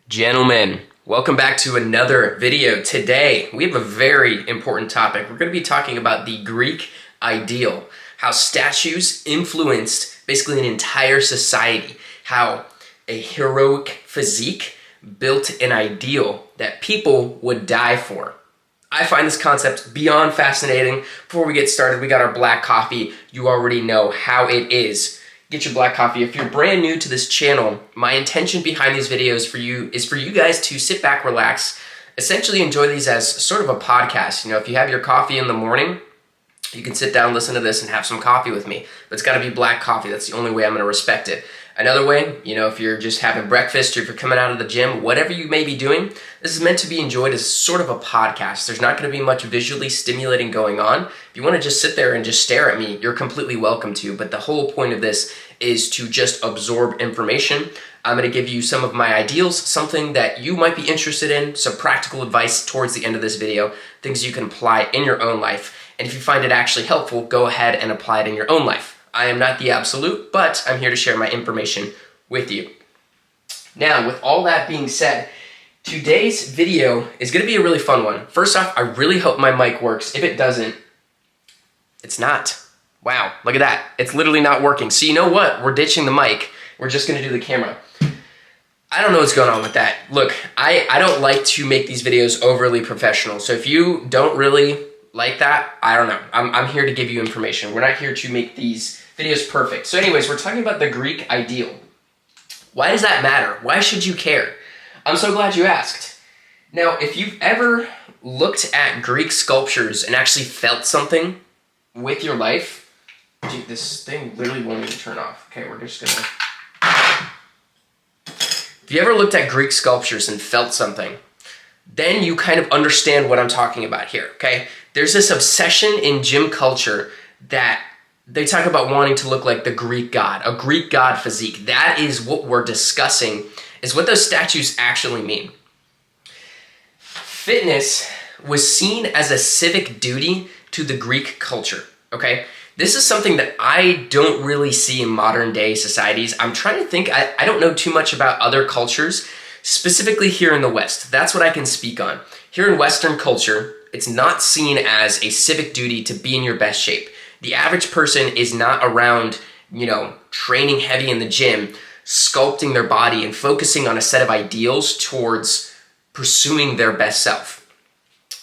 Gentlemen, welcome back to another video. Today, we have a very important topic. We're going to be talking about the Greek ideal, how statues influenced basically an entire society, how a heroic physique built an ideal that people would die for. I find this concept beyond fascinating. Before we get started, we got our black coffee. You already know how it is. Get your black coffee. If you're brand new to this channel, my intention behind these videos is for you guys to sit back, relax, essentially enjoy these as sort of a podcast. You know, if you have your coffee in the morning, you can sit down, listen to this, and have some coffee with me. But it's got to be black coffee. That's the only way I'm going to respect it. Another way, you know, if you're just having breakfast or if you're coming out of the gym, whatever you may be doing, this is meant to be enjoyed as sort of a podcast. There's not going to be much visually stimulating going on. If you want to just sit there and just stare at me, you're completely welcome to. But the whole point of this is to just absorb information. I'm going to give you some of my ideals, something that you might be interested in, some practical advice towards the end of this video, things you can apply in your own life. And if you find it actually helpful, go ahead and apply it in your own life. I am not the absolute, but I'm here to share my information with you. Now, with all that being said, today's video is going to be a really fun one. First off, I really hope my mic works. If it doesn't, it's not. Wow, look at that. It's literally not working. So you know what? We're ditching the mic. We're just going to do the camera. I don't know what's going on with that. Look, I don't like to make these videos overly professional. So if you don't really like that, I don't know. I'm here to give you information. We're not here to make these videos perfect. So anyways, we're talking about the Greek ideal. Why does that matter? Why should you care? I'm so glad you asked. Now, if you've ever looked at Greek sculptures and actually felt something with your life, dude, this thing literally won't even turn off. Okay, we're just gonna... If you ever looked at Greek sculptures and felt something, then you kind of understand what I'm talking about here, okay? There's this obsession in gym culture that they talk about wanting to look like the Greek god, a Greek god physique. That is what we're discussing, is what those statues actually mean. Fitness was seen as a civic duty to the Greek culture, okay? This is something that I don't really see in modern day societies. I'm trying to think, I don't know too much about other cultures, specifically here in the West. That's what I can speak on. Here in Western culture, it's not seen as a civic duty to be in your best shape. The average person is not around, you know, training heavy in the gym, sculpting their body and focusing on a set of ideals towards pursuing their best self.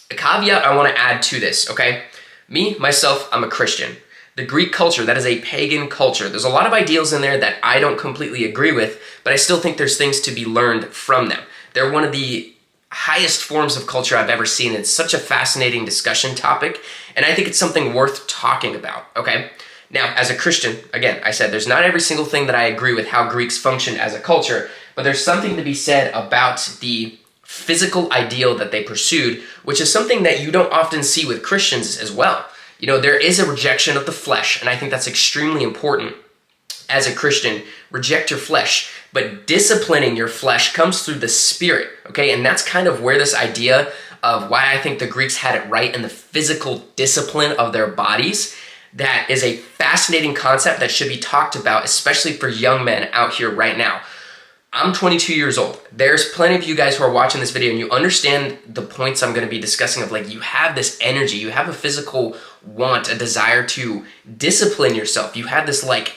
A caveat I want to add to this, okay? Me, myself, I'm a Christian. The Greek culture, that is a pagan culture. There's a lot of ideals in there that I don't completely agree with, but I still think there's things to be learned from them. They're one of the highest forms of culture I've ever seen. It's such a fascinating discussion topic, and I think it's something worth talking about, okay? Now, as a Christian, again, I said there's not every single thing that I agree with how Greeks function as a culture, but there's something to be said about the physical ideal that they pursued, which is something that you don't often see with Christians as well. You know, there is a rejection of the flesh, and I think that's extremely important. As a Christian, reject your flesh, but disciplining your flesh comes through the Spirit, okay? And that's kind of where this idea of why I think the Greeks had it right in the physical discipline of their bodies, that is a fascinating concept that should be talked about, especially for young men out here right now. I'm 22 years old. There's plenty of you guys who are watching this video and you understand the points I'm going to be discussing of like, you have this energy, you have a physical want, a desire to discipline yourself. You have this like,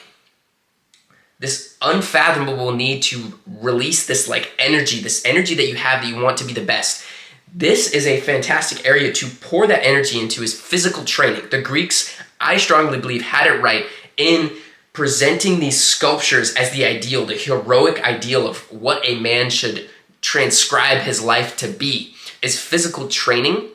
this unfathomable need to release this like energy, this energy that you have that you want to be the best. This is a fantastic area to pour that energy into is physical training. The Greeks, I strongly believe, had it right in presenting these sculptures as the ideal, the heroic ideal of what a man should transcribe his life to be, is physical training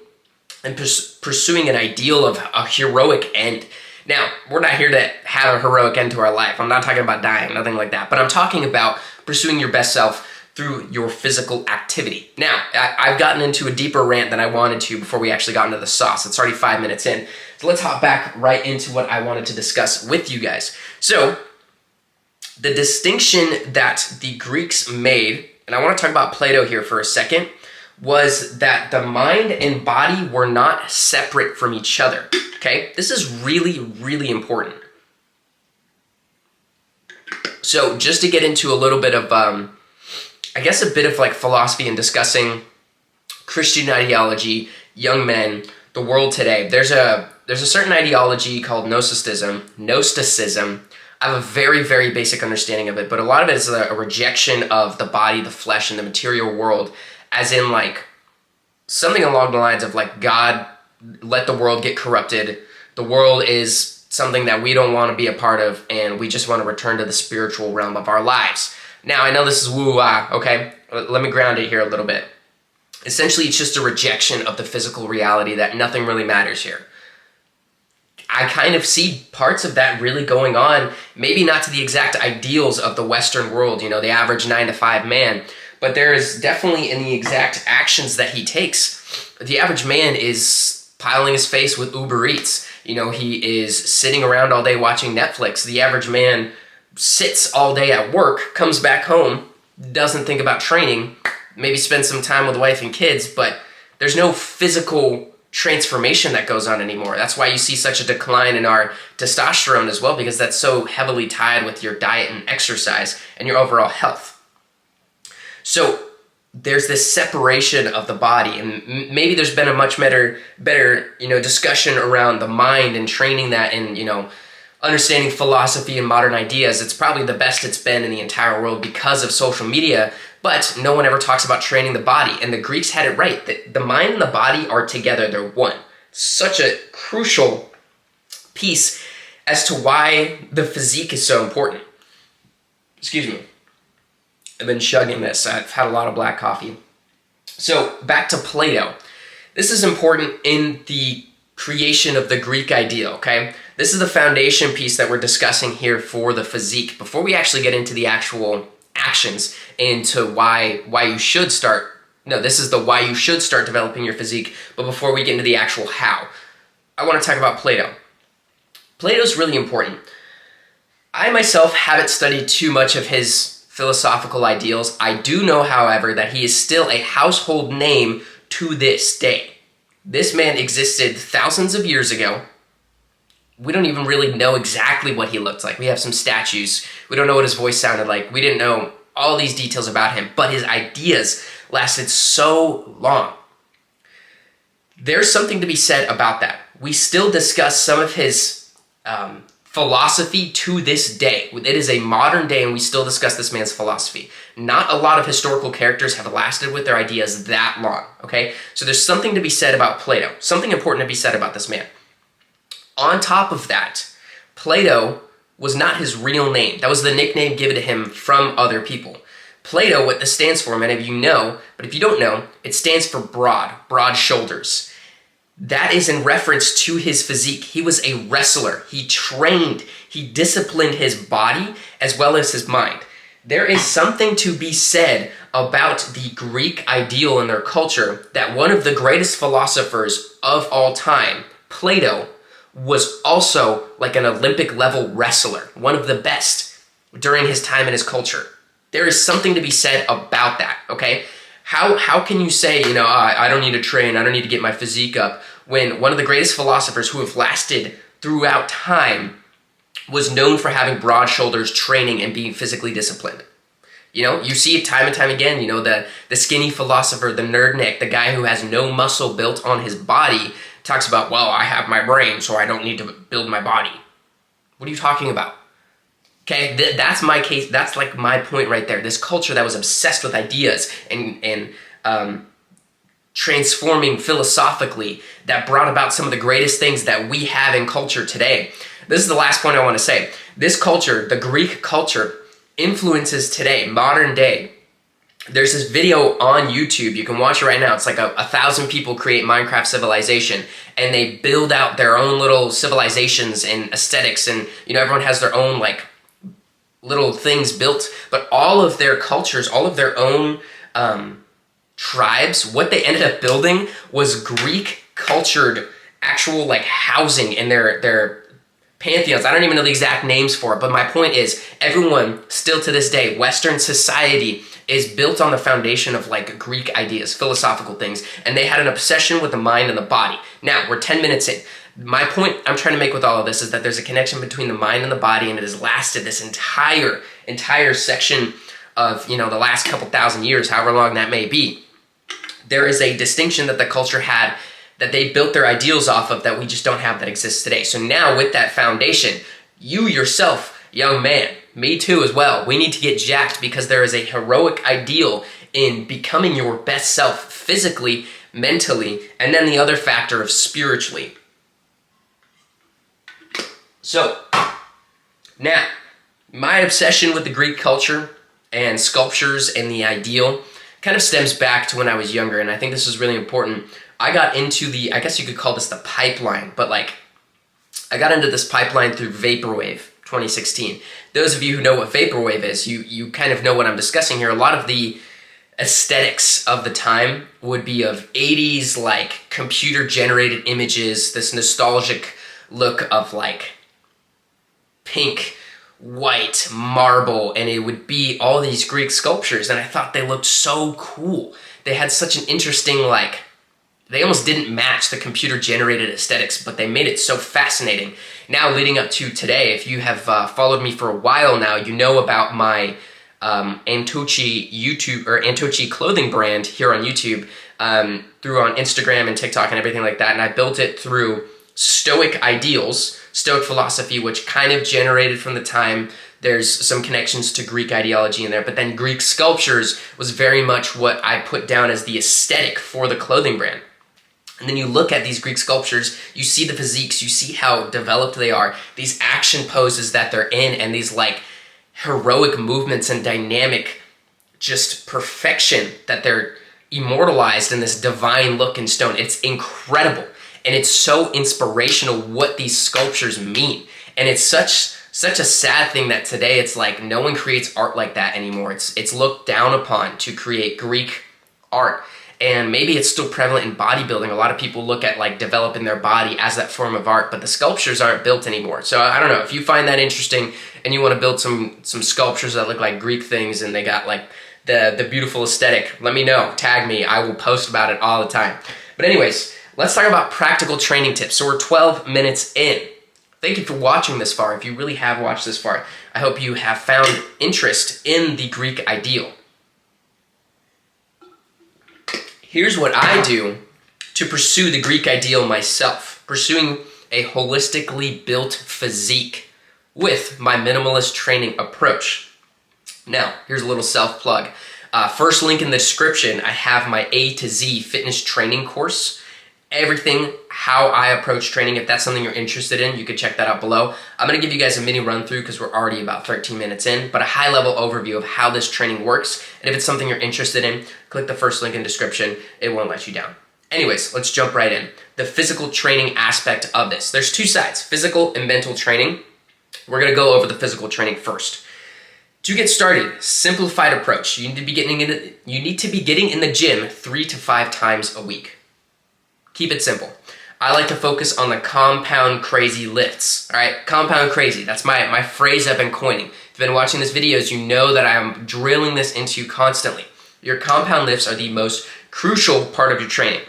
and pursuing an ideal of a heroic end. Now, we're not here to have a heroic end to our life. I'm not talking about dying, nothing like that. But I'm talking about pursuing your best self through your physical activity. Now, I've gotten into a deeper rant than I wanted to before we actually got into the sauce. It's already 5 minutes in. So let's hop back right into what I wanted to discuss with you guys. So, the distinction that the Greeks made, and I want to talk about Plato here for a second, was that the mind and body were not separate from each other. Okay, this is really, really important. So just to get into a little bit of I guess, a bit of like philosophy in discussing Christian ideology, young men, the world today. There's a certain ideology called Gnosticism. I have a very, very basic understanding of it, but a lot of it is a rejection of the body, the flesh, and the material world, as in like something along the lines of like God let the world get corrupted. The world is something that we don't want to be a part of, and we just want to return to the spiritual realm of our lives. Now, I know this is woo-wah, okay? Let me ground it here a little bit. Essentially, it's just a rejection of the physical reality that nothing really matters here. I kind of see parts of that really going on, maybe not to the exact ideals of the Western world, the average 9-to-5 man, but there is definitely in the exact actions that he takes. The average man is piling his face with Uber Eats. He is sitting around all day watching Netflix. The average man sits all day at work, comes back home, doesn't think about training, maybe spends some time with wife and kids, but there's no physical transformation that goes on anymore. That's why you see such a decline in our testosterone as well, because that's so heavily tied with your diet and exercise and your overall health. So there's this separation of the body, and maybe there's been a much better discussion around the mind and training that, and understanding philosophy and modern ideas. It's probably the best it's been in the entire world because of social media, but no one ever talks about training the body. And the Greeks had it right, that the mind and the body are together, they're one. Such a crucial piece as to why the physique is so important. Excuse me. I've been chugging this. I've had a lot of black coffee. So back to Plato. This is important in the creation of the Greek ideal, okay? This is the foundation piece that we're discussing here for the physique. Before we actually get into the actual actions into why you should start, this is the why you should start developing your physique, but before we get into the actual how, I want to talk about Plato. Plato's really important. I myself haven't studied too much of his philosophical ideals. I do know, however, that he is still a household name to this day. This man existed thousands of years ago. We don't even really know exactly what he looked like. We have some statues. We don't know what his voice sounded like. We didn't know all these details about him, but his ideas lasted so long. There's something to be said about that. We still discuss some of his philosophy to this day. It is a modern day, and we still discuss this man's philosophy. Not a lot of historical characters have lasted with their ideas that long, okay? So there's something to be said about Plato, something important to be said about this man. On top of that, Plato was not his real name. That was the nickname given to him from other people. Plato, what this stands for, many of you know, but if you don't know, it stands for broad shoulders. That is in reference to his physique. He was a wrestler. He trained. He disciplined his body as well as his mind. There is something to be said about the Greek ideal in their culture that one of the greatest philosophers of all time, Plato, was also like an Olympic level wrestler, one of the best during his time in his culture. There is something to be said about that, okay? How can you say, I don't need to train, I don't need to get my physique up, when one of the greatest philosophers who have lasted throughout time was known for having broad shoulders, training, and being physically disciplined? You see it time and time again, the skinny philosopher, the nerd Nick, the guy who has no muscle built on his body, talks about, well, I have my brain, so I don't need to build my body. What are you talking about? Okay, that's my case. That's like my point right there. This culture that was obsessed with ideas and transforming philosophically, that brought about some of the greatest things that we have in culture today. This is the last point I want to say. This culture, the Greek culture, influences today, modern day. There's this video on YouTube. You can watch it right now. It's like 1,000 people create Minecraft civilization, and they build out their own little civilizations and aesthetics, and everyone has their own like little things built, but all of their cultures, all of their own tribes, what they ended up building was Greek cultured actual like housing in their pantheons. I don't even know the exact names for it, but my point is everyone still to this day, Western society is built on the foundation of like Greek ideas, philosophical things, and they had an obsession with the mind and the body. Now, we're 10 minutes in. My point I'm trying to make with all of this is that there's a connection between the mind and the body, and it has lasted this entire section of, the last couple thousand years, however long that may be, there is a distinction that the culture had that they built their ideals off of that we just don't have that exists today. So now with that foundation, you yourself, young man, me too as well, we need to get jacked because there is a heroic ideal in becoming your best self physically, mentally, and then the other factor of spiritually. So, now, my obsession with the Greek culture and sculptures and the ideal kind of stems back to when I was younger, and I think this is really important. I got into I guess you could call this the pipeline, but I got into this pipeline through Vaporwave 2016. Those of you who know what Vaporwave is, you kind of know what I'm discussing here. A lot of the aesthetics of the time would be of 80s, computer-generated images, this nostalgic look of, pink, white, marble, and it would be all these Greek sculptures, and I thought they looked so cool. They had such an interesting, they almost didn't match the computer-generated aesthetics, but they made it so fascinating. Now, leading up to today, if you have followed me for a while now, you know about my Antochi YouTube, or Antochi clothing brand here on YouTube, through on Instagram and TikTok and everything like that, and I built it through Stoic ideals, Stoic philosophy, which kind of generated from the time. There's some connections to Greek ideology in there, but then Greek sculptures was very much what I put down as the aesthetic for the clothing brand. And then you look at these Greek sculptures, you see the physiques, you see how developed they are, these action poses that they're in, and these heroic movements and dynamic just perfection that they're immortalized in this divine look in stone. It's incredible. And it's so inspirational what these sculptures mean. And it's such a sad thing that today it's no one creates art like that anymore. It's looked down upon to create Greek art. And maybe it's still prevalent in bodybuilding. A lot of people look at developing their body as that form of art, but the sculptures aren't built anymore. So I don't know, if you find that interesting and you want to build some sculptures that look like Greek things and they got the beautiful aesthetic, let me know, tag me, I will post about it all the time. But anyways, let's talk about practical training tips. So we're 12 minutes in. Thank you for watching this far. If you really have watched this far, I hope you have found interest in the Greek ideal. Here's what I do to pursue the Greek ideal myself, pursuing a holistically built physique with my minimalist training approach. Now, here's a little self-plug. First link in the description, I have my A to Z fitness training course. Everything, how I approach training. If that's something you're interested in, you can check that out below. I'm going to give you guys a mini run through because we're already about 13 minutes in, but a high level overview of how this training works. And if it's something you're interested in, click the first link in the description. It won't let you down. Anyways, let's jump right in. The physical training aspect of this. There's two sides, physical and mental training. We're going to go over the physical training first. To get started, simplified approach. You need to be getting in the gym 3 to 5 times a week. Keep it simple. I like to focus on the compound crazy lifts. All right, compound crazy. That's my phrase I've been coining. If you've been watching these videos, you know that I'm drilling this into you constantly. Your compound lifts are the most crucial part of your training.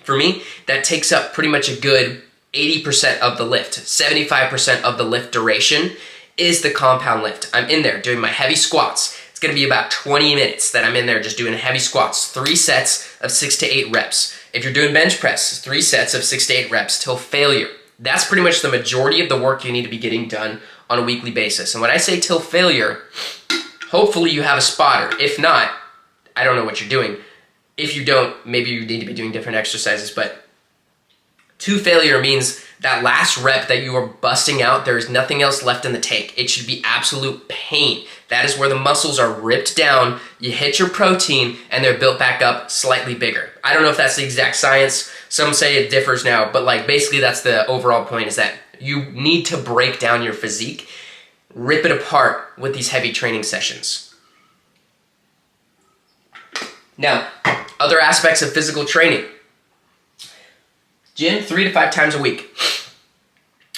For me, that takes up pretty much a good 80% of the lift. 75% of the lift duration is the compound lift. I'm in there doing my heavy squats. It's gonna be about 20 minutes that I'm in there just doing heavy squats. 3 sets of 6 to 8 reps. If you're doing bench press, 3 sets of 6 to 8 reps till failure. That's pretty much the majority of the work you need to be getting done on a weekly basis. And when I say till failure, hopefully you have a spotter. If not, I don't know what you're doing. If you don't, maybe you need to be doing different exercises, but to failure means that last rep that you are busting out, there is nothing else left in the tank. It should be absolute pain. That is where the muscles are ripped down, you hit your protein, and they're built back up slightly bigger. I don't know if that's the exact science. Some say it differs now, but basically that's the overall point, is that you need to break down your physique, rip it apart with these heavy training sessions. Now, other aspects of physical training. Gym 3 to 5 times a week.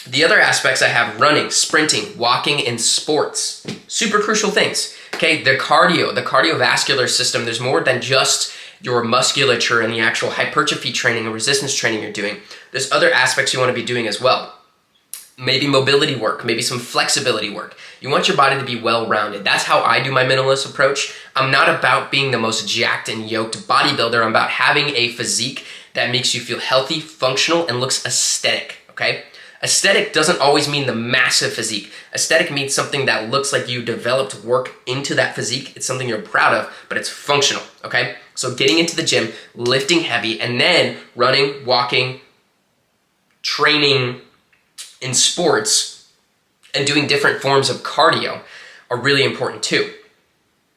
The other aspects I have: running, sprinting, walking, and sports. Super crucial things. Okay, the cardiovascular system, there's more than just your musculature and the actual hypertrophy training and resistance training you're doing. There's other aspects you want to be doing as well. maybe mobility work, maybe some flexibility work. You want your body to be well-rounded. That's how I do my minimalist approach. I'm not about being the most jacked and yoked bodybuilder. I'm about having a physique that makes you feel healthy, functional, and looks aesthetic, okay? Aesthetic doesn't always mean the massive physique. Aesthetic means something that looks like you developed work into that physique. It's something you're proud of, but it's functional, okay? So getting into the gym, lifting heavy, and then running, walking, training in sports, and doing different forms of cardio are really important too.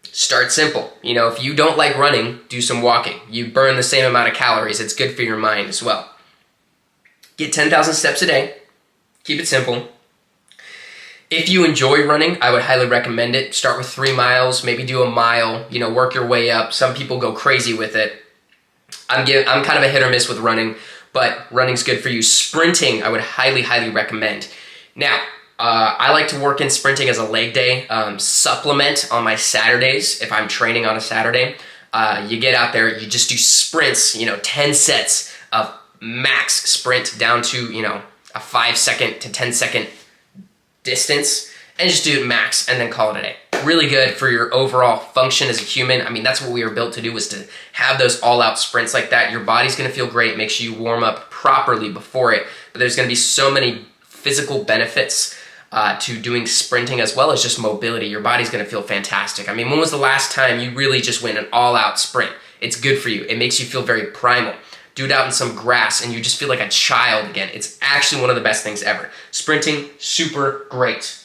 Start simple. You know, if you don't like running, do some walking. You burn the same amount of calories. It's good for your mind as well. Get 10,000 steps a day. Keep it simple. If you enjoy running, I would highly recommend it. Start with 3 miles, maybe do a mile, you know, work your way up. Some people go crazy with it. I'm kind of a hit or miss with running, but running's good for you. Sprinting, I would highly, highly recommend. Now, I like to work in sprinting as a leg day, supplement on my Saturdays if I'm training on a Saturday. You get out there, you just do sprints, you know, 10 sets of max sprint down to, you know, a 5-second to 10-second distance, and just do it max and then call it a day. Really good for your overall function as a human. I mean, that's what we were built to do, was to have those all-out sprints like that. Your body's gonna feel great, make sure you warm up properly before it, but there's gonna be so many physical benefits to doing sprinting as well as just mobility. Your body's gonna feel fantastic. I mean, when was the last time you really just went an all-out sprint? It's good for you. It makes you feel very primal. Do it out in some grass and you just feel like a child again. It's actually one of the best things ever. Sprinting, super great.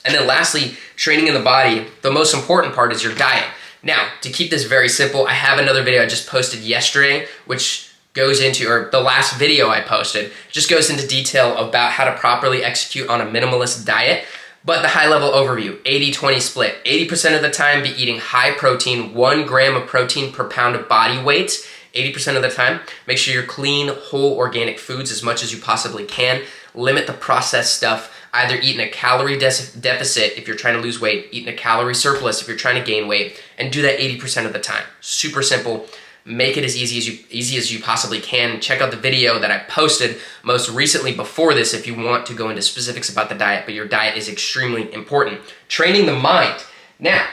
And then lastly, training in the body, the most important part is your diet. Now, to keep this very simple, I have another video I just posted yesterday, which goes into, or the last video I posted, just goes into detail about how to properly execute on a minimalist diet. But the high level overview, 80-20 split. 80% of the time be eating high protein, 1 gram of protein per pound of body weight. 80% of the time, make sure you're clean, whole, organic foods as much as you possibly can. Limit the processed stuff. Either eat in a calorie deficit if you're trying to lose weight, eat in a calorie surplus if you're trying to gain weight, and do that 80% of the time. Super simple. Make it as easy as you possibly can. Check out the video that I posted most recently before this if you want to go into specifics about the diet, but your diet is extremely important. Training the mind. Now,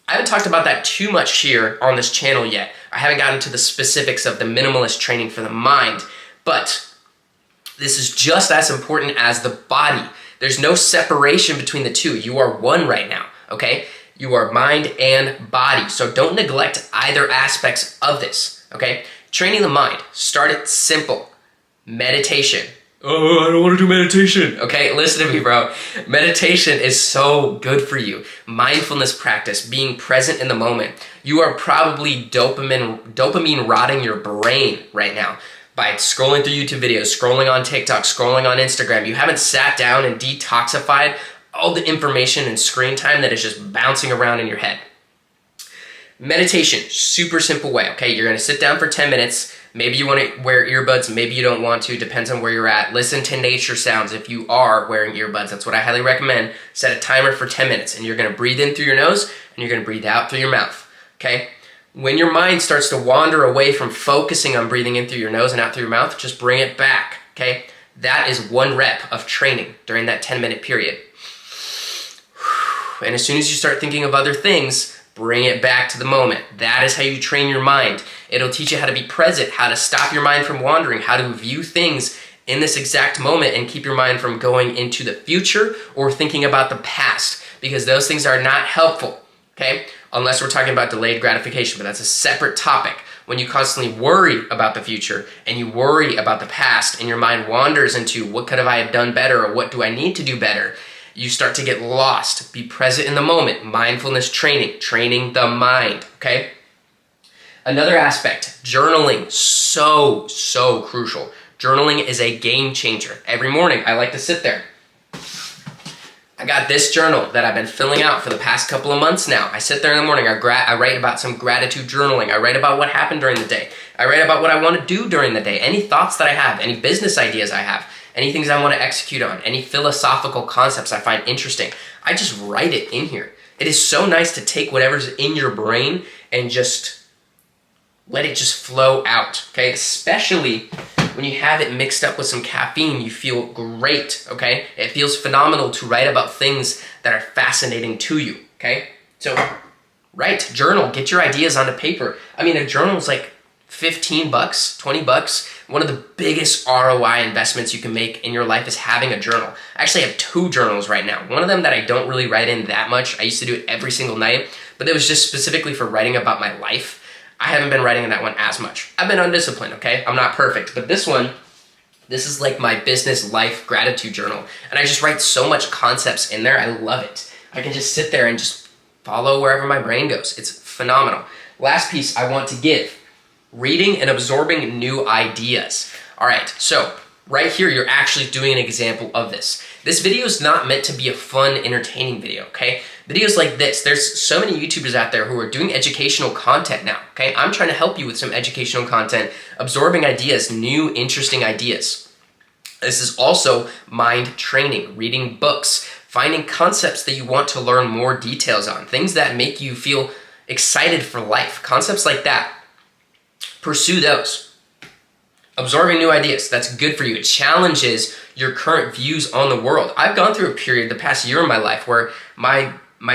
I haven't talked about that too much here on this channel yet. I haven't gotten to the specifics of the minimalist training for the mind, but this is just as important as the body. There's no separation between the two. You are one right now, okay? You are mind and body, so don't neglect either aspects of this, okay? Training the mind, start it simple. Meditation. Oh, I don't want to do meditation. Okay, listen to me, bro. Meditation is so good for you. Mindfulness practice, being present in the moment. You are probably dopamine rotting your brain right now by scrolling through YouTube videos, scrolling on TikTok, scrolling on Instagram. You haven't sat down and detoxified all the information and screen time that is just bouncing around in your head. Meditation, super simple way, okay? You're gonna sit down for 10 minutes. Maybe you want to wear earbuds, maybe you don't want to, depends on where you're at. Listen to nature sounds if you are wearing earbuds. That's what I highly recommend. Set a timer for 10 minutes and you're gonna breathe in through your nose and you're gonna breathe out through your mouth, okay? When your mind starts to wander away from focusing on breathing in through your nose and out through your mouth, just bring it back, okay? That is 1 rep of training during that 10-minute period. And as soon as you start thinking of other things, bring it back to the moment. That is how you train your mind. It'll teach you how to be present, how to stop your mind from wandering, how to view things in this exact moment and keep your mind from going into the future or thinking about the past, because those things are not helpful, okay? Unless we're talking about delayed gratification, but that's a separate topic. When you constantly worry about the future and you worry about the past and your mind wanders into what could have I have done better or what do I need to do better, you start to get lost. Be present in the moment. Mindfulness training, training the mind, okay? Another aspect, journaling, so crucial. Journaling is a game changer. Every morning, I like to sit there. I got this journal that I've been filling out for the past couple of months now. I sit there in the morning, I write about some gratitude journaling. I write about what happened during the day. I write about what I want to do during the day, any thoughts that I have, any business ideas I have, any things I want to execute on, any philosophical concepts I find interesting. I just write it in here. It is so nice to take whatever's in your brain and just let it just flow out, okay? Especially when you have it mixed up with some caffeine, you feel great, okay? It feels phenomenal to write about things that are fascinating to you, okay? So write, journal, get your ideas onto paper. I mean, a journal is like $15, $20. One of the biggest ROI investments you can make in your life is having a journal. I actually have 2 journals right now. One of them that I don't really write in that much. I used to do it every single night, but it was just specifically for writing about my life. I haven't been writing in that one as much. I've been undisciplined, okay? I'm not perfect, but this is like my business life gratitude journal. And I just write so much concepts in there. I love it. I can just sit there and just follow wherever my brain goes. It's phenomenal. Last piece I want to give, reading and absorbing new ideas. All right, so right here, you're actually doing an example of this. This video is not meant to be a fun, entertaining video, okay? Videos like this, there's so many YouTubers out there who are doing educational content now, okay? I'm trying to help you with some educational content, absorbing ideas, new, interesting ideas. This is also mind training, reading books, finding concepts that you want to learn more details on, things that make you feel excited for life, concepts like that. Pursue those. Absorbing new ideas, that's good for you. It challenges your current views on the world. I've gone through a period the past year in my life where my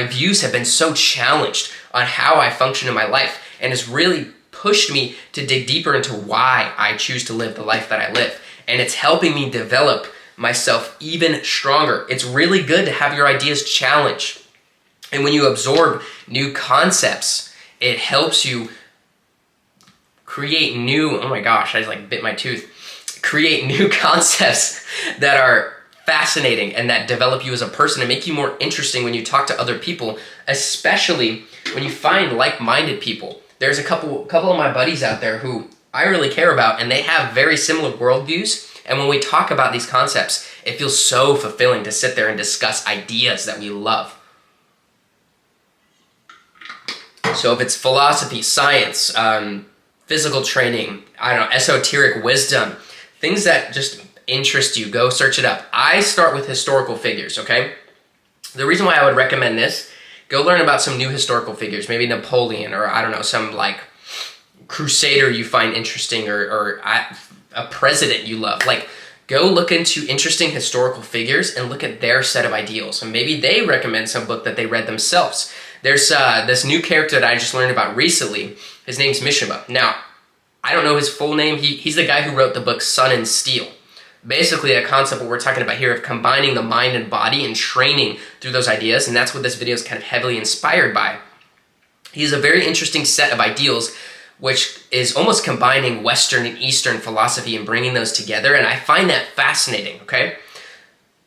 views have been so challenged on how I function in my life, and has really pushed me to dig deeper into why I choose to live the life that I live. And it's helping me develop myself even stronger. It's really good to have your ideas challenged. And when you absorb new concepts, it helps you create new, oh my gosh, I just like bit my tooth. Create new concepts that are fascinating and that develop you as a person and make you more interesting when you talk to other people, especially when you find like-minded people. There's a couple of my buddies out there who I really care about, and they have very similar worldviews. And when we talk about these concepts, it feels so fulfilling to sit there and discuss ideas that we love. So if it's philosophy, science, physical training, I don't know, esoteric wisdom, things that just interest you, go search it up. I start with historical figures, okay? The reason why I would recommend this, go learn about some new historical figures, maybe Napoleon, or I don't know, some like crusader you find interesting, or a president you love. Like, go look into interesting historical figures and look at their set of ideals. And maybe they recommend some book that they read themselves. There's this new character that I just learned about recently. His name's Mishima. Now, I don't know his full name. He's the guy who wrote the book Sun and Steel. Basically, a concept what we're talking about here of combining the mind and body and training through those ideas, and that's what this video is kind of heavily inspired by. He has a very interesting set of ideals, which is almost combining Western and Eastern philosophy and bringing those together, and I find that fascinating, okay?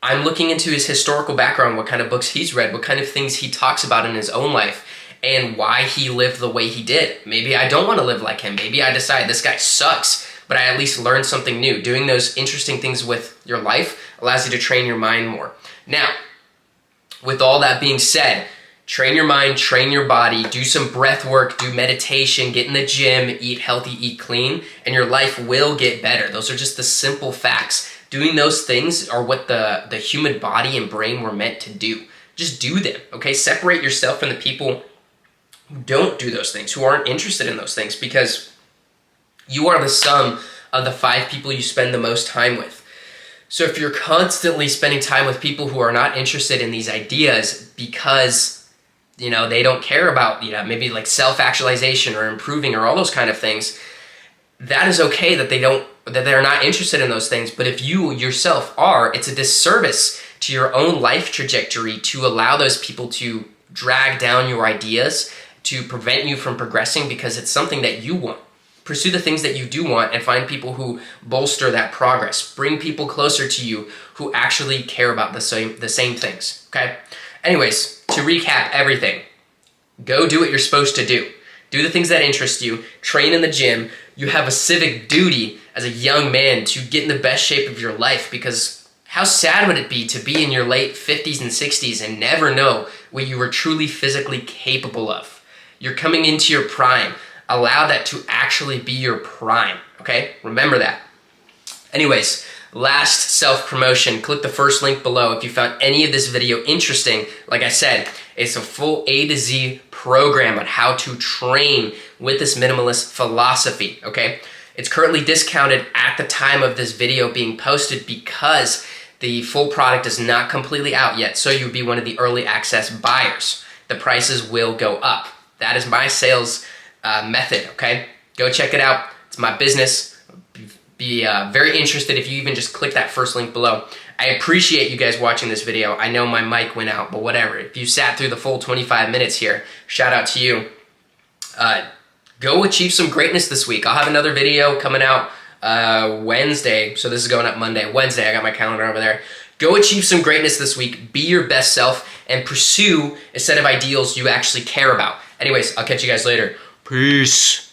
I'm looking into his historical background, what kind of books he's read, what kind of things he talks about in his own life, and why he lived the way he did. Maybe I don't want to live like him. Maybe I decide this guy sucks, but I at least learned something new. Doing those interesting things with your life allows you to train your mind more. Now, with all that being said, train your mind, train your body, do some breath work, do meditation, get in the gym, eat healthy, eat clean, and your life will get better. Those are just the simple facts. Doing those things are what the human body and brain were meant to do. Just do them, okay? Separate yourself from the people who don't do those things, who aren't interested in those things, because you are the sum of the 5 people you spend the most time with. So if you're constantly spending time with people who are not interested in these ideas because, you know, they don't care about, you know, maybe like self-actualization or improving or all those kind of things, that is okay that they're not interested in those things. But if you yourself are, it's a disservice to your own life trajectory to allow those people to drag down your ideas, to prevent you from progressing, because it's something that you want. Pursue the things that you do want and find people who bolster that progress. Bring people closer to you who actually care about the same things, okay? Anyways, to recap everything, go do what you're supposed to do. Do the things that interest you. Train in the gym. You have a civic duty as a young man to get in the best shape of your life, because how sad would it be to be in your late 50s and 60s and never know what you were truly physically capable of? You're coming into your prime. Allow that to actually be your prime, okay? Remember that. Anyways, last self-promotion. Click the first link below if you found any of this video interesting. Like I said, it's a full A to Z program on how to train with this minimalist philosophy, okay? It's currently discounted at the time of this video being posted because the full product is not completely out yet, so you'd be one of the early access buyers. The prices will go up. That is my sales method, okay? Go check it out. It's my business. Be very interested if you even just click that first link below. I appreciate you guys watching this video. I know my mic went out, but whatever. If you sat through the full 25 minutes here, shout out to you. Go achieve some greatness this week. I'll have another video coming out Wednesday. So this is going up Monday. Wednesday, I got my calendar over there. Go achieve some greatness this week. Be your best self and pursue a set of ideals you actually care about. Anyways, I'll catch you guys later. Peace.